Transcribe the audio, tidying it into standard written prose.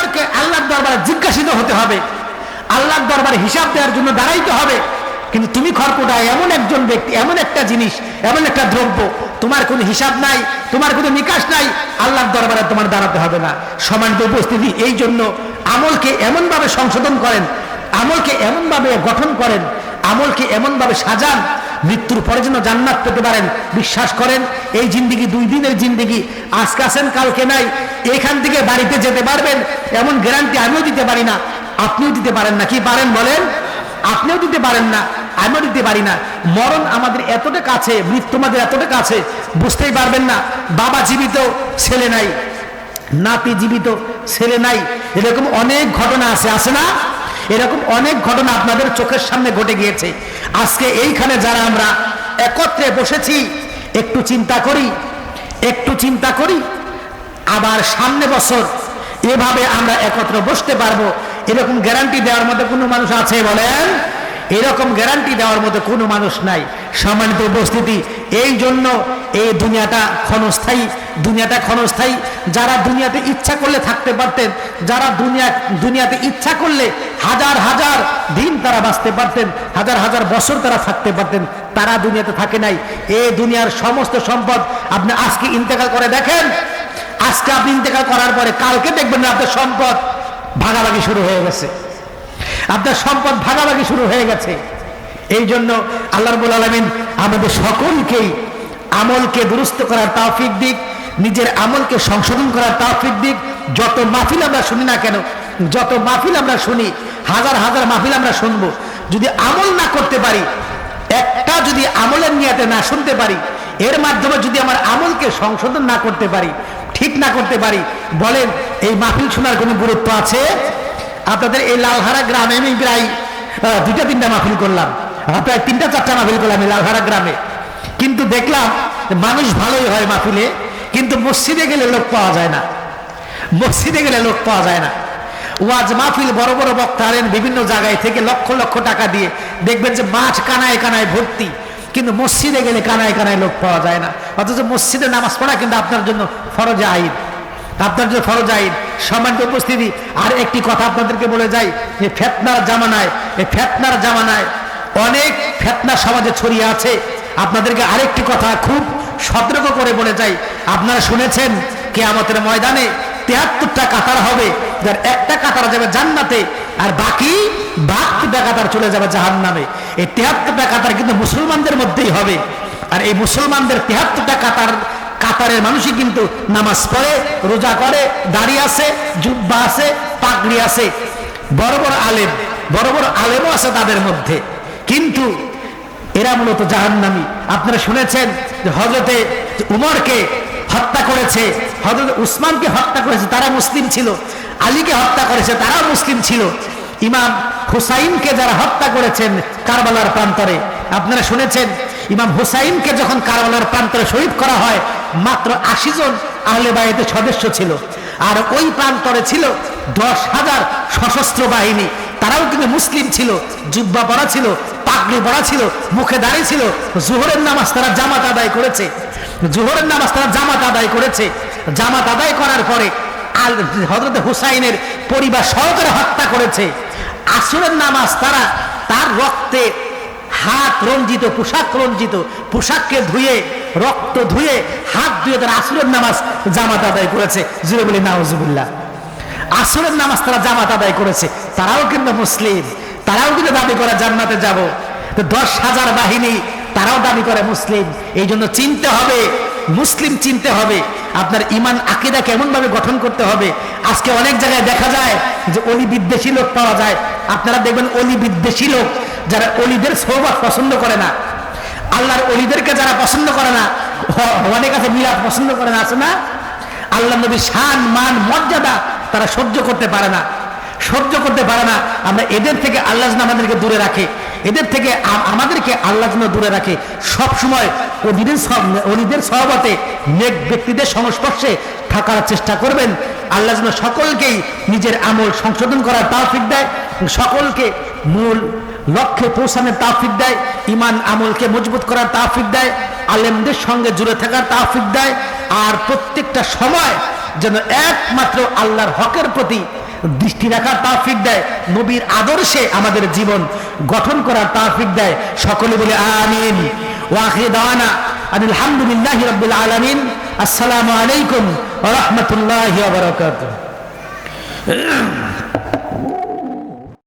উমরকে আল্লাহর দরবারে জিজ্ঞাসিত হতে হবে, আল্লাহর দরবারে হিসাব দেওয়ার জন্য দাঁড়াইতে হবে। কিন্তু তুমি খড়কুটায় এমন একজন ব্যক্তি, এমন একটা জিনিস, এমন একটা দ্রব্য, তোমার কোনো হিসাব নাই, তোমার কোনো নিকাশ নাই, আল্লাহর দরবারে তোমার দাঁড়াতে হবে না। সম্মানিত উপস্থিতি, এই জন্য আমলকে এমনভাবে সংশোধন করেন, আমলকে এমনভাবে গঠন করেন, আমলকে এমনভাবে সাজান, মৃত্যুর পরে যেন জান্নাত পেতে পারেন। বিশ্বাস করেন, এই জিন্দিগি 2 দিনের জিন্দিগি, আজকে আছেন কালকে নাই। এখান থেকে বাড়িতে যেতে পারবেন এমন গ্যারান্টি আমিও দিতে পারি না, আপনিও দিতে পারেন না। কি পারেন বলেন? আপনিও দিতে পারেন না, আমিও দিতে পারি না। মরণ আমাদের এতটা কাছে, মৃত্যু আমাদের এতটা কাছে, বুঝতেই পারবেন না। বাবা জীবিত, ছেলে নাই, নাতি জীবিত, ছেলে নাই, এরকম অনেক ঘটনা আছে, আছে না? এরকম অনেক ঘটনা আপনাদের চোখের সামনে ঘটে গিয়েছে। আজকে এইখানে যারা আমরা একত্রে বসেছি, একটু চিন্তা করি, একটু চিন্তা করি, আবার সামনে বছর এভাবে আমরা একত্রে বসতে পারবো, এরকম গ্যারান্টি দেওয়ার মতো কোনো মানুষ আছে বলেন? এরকম গ্যারান্টি দেওয়ার মতো কোনো মানুষ নাই। সম্মানিত উপস্থিতি, এই জন্য এই দুনিয়াটা ক্ষণস্থায়ী, দুনিয়াটা ক্ষণস্থায়ী। যারা দুনিয়াতে ইচ্ছা করলে থাকতে পারতেন, যারা দুনিয়াতে ইচ্ছা করলে হাজার হাজার দিন তারা বাঁচতে পারতেন, হাজার হাজার বছর তারা থাকতে পারতেন, তারা দুনিয়াতে থাকে নাই। এই দুনিয়ার সমস্ত সম্পদ আপনি আজকে ইন্তেকাল করে দেখেন, আজকে আপনি ইন্তেকাল করার পরে কালকে দেখবেন না আপনার সম্পদ ভাগাভাগি শুরু হয়ে গেছে, আপনার সম্পদ ভাগাভাগি শুরু হয়ে গেছে। এই জন্য আল্লাহ রাব্বুল আলামিন আমাদের সকলকেই আমলকে দুরুস্ত করার তৌফিক দিক, নিজের আমলকে সংশোধন করার তৌফিক দিক। যত মাহফিল আমরা শুনি না কেন, যত মাহফিল আমরা শুনি, হাজার হাজার মাহফিল আমরা শুনবো, যদি আমল না করতে পারি, একটা যদি আমলের নিয়াতে না শুনতে পারি, এর মাধ্যমে যদি আমার আমলকে সংশোধন না করতে পারি, ঠিক না করতে পারি, বলেন এই মাহফিল শোনার কোনো গুরুত্ব আছে? আপনাদের এই লালহারা গ্রামে আমি প্রায় 2-3টা মাহফিল করলাম, প্রায় 3-4টা মাহফিল করলাম এই লালহারা গ্রামে, কিন্তু দেখলাম মানুষ ভালোই হয় মাহফিলে, কিন্তু মসজিদে গেলে লোক পাওয়া যায় না, মসজিদে গেলে লোক পাওয়া যায় না। ওয়াজ মাহফিল বড় বড় বক্তা আনেন বিভিন্ন জায়গায় থেকে লক্ষ লক্ষ টাকা দিয়ে, দেখবেন যে মাঠ কানায় কানায় ভর্তি, কিন্তু মসজিদে গেলে কানায় কানায় লোক পাওয়া যায় না। অথচ মসজিদে নামাজ পড়া কিন্তু আপনার জন্য ফরজে আইন, আপনার জন্য ফরজ আইন। সম্মানিত উপস্থিতি, আর একটি কথা আপনাদেরকে বলে যাই, যে ফিতনার জামানায়, এই ফিতনার জামানায় অনেক ফিতনা সমাজে ছড়িয়ে আছে। আপনাদেরকে আরেকটি কথা খুব সতর্ক করে বলে যাই, আপনারা শুনেছেন কিয়ামতের ময়দানে 73টা কাতার হবে, যার একটা কাতার যাবে জান্নাতে আর বাকি 72টা কাতার চলে যাবে জাহান্নামে। এই 73টা কাতার কিন্তু মুসলমানদের মধ্যেই হবে, আর এই মুসলমানদের 73টা কাতারের মানুষই কিন্তু নামাজ পড়ে, রোজা করে, দাড়ি আছে, জুব্বা আছে, পাগড়ি আছে, বড় বড় আলেম, বড় বড় আলেমও আছে তাদের মধ্যে, কিন্তু এরা মূলত জাহান্নামী। আপনারা শুনেছেন যে হযরতে উমরকে হত্যা করেছে, হযরত উসমানকে হত্যা করেছে, তারা মুসলিম ছিল, আলীকে হত্যা করেছে, তারাও মুসলিম ছিল, ইমাম হুসাইনকে যারা হত্যা করেছেন কারবালার প্রান্তরে, আপনারা শুনেছেন ইমাম হুসাইনকে যখন কারবালার প্রান্তরে শহীদ করা হয়, মাত্র 80 জন আহলে বায়তের সদস্য ছিল, আর ওই প্রান্তরে ছিল 10,000 সশস্ত্র বাহিনী, তারাও কিন্তু মুসলিম ছিল, জুব্বা পরা ছিল, পাগড়ি পরা ছিল, মুখে দাড়ি ছিল। জোহরের নামাজ তারা জামাত আদায় করেছে, জোহরের নামাজ তারা জামাত আদায় করেছে। জামাত আদায় করার পরে হযরত হুসাইনের পরিবার সহকারে হত্যা করেছে। আসরের নামাজ তারা তার রক্তে হাত রঞ্জিত, পোশাক রঞ্জিত, পোশাককে ধুয়ে, রক্ত ধুয়ে, হাত ধুয়ে তারা আসরের নামাজ জামাত আদায় করেছে। জুরে বলি নাউজুবিল্লাহ। আসরের নামাজ তারা জামাত আদায় করেছে, তারাও কিন্তু মুসলিম, তারাও কিন্তু দাবি করে জান্নাতে যাব। তো 10,000 বাহিনী, তারাও দাবি করে মুসলিম। এই জন্য চিনতে হবে, মুসলিম চিনতে হবে, আপনার ইমান আকীদা কেমন ভাবে গঠন করতে হবে। আজকে অনেক জায়গায় দেখা যায় যে অলি বিদ্বেষী লোক পাওয়া যায়। আপনারা দেখবেন অলি বিদ্বেষী লোক, যারা অলিদের সোহবত পছন্দ করে না, আল্লাহর অলিদেরকে যারা পছন্দ করে না, অনেক আছে মিলাদ পছন্দ করে না, আছে না? আল্লাহ নবীর শান মান মর্যাদা তারা সহ্য করতে পারে না, সহ্য করতে পারে না। আমরা এদের থেকে আল্লাহ যেন আমাদেরকে দূরে রাখে, এদের থেকে আমাদেরকে আল্লাহ যেন দূরে রাখে। সব সময় অলিদের সহবতে নেক ব্যক্তিদের সংস্পর্শে থাকার চেষ্টা করবেন। আল্লাহ যেন সকলকেই নিজের আমল সংশোধন করার তৌফিক দেয়, সকলকে মূল লক্ষ্যে পৌঁছানোর তৌফিক দেয়, ইমান আমলকে মজবুত করার তৌফিক দেয়, আলেমদের সঙ্গে জুড়ে থাকার তৌফিক দেয়, আর প্রত্যেকটা সময় যেন একমাত্র আল্লাহর হকের প্রতি দৃষ্টি রাখার তৌফিক দেয়, নবীর আদর্শে আমাদের জীবন গঠন করার তৌফিক দেয়। সকলে বলে আমিন। ওয়া আখিরু দাওয়ানা আলহামদুলিল্লাহি রাব্বিল আলামিন। আসসালামু আলাইকুম ওয়া রাহমাতুল্লাহি ওয়া বারাকাতুহু।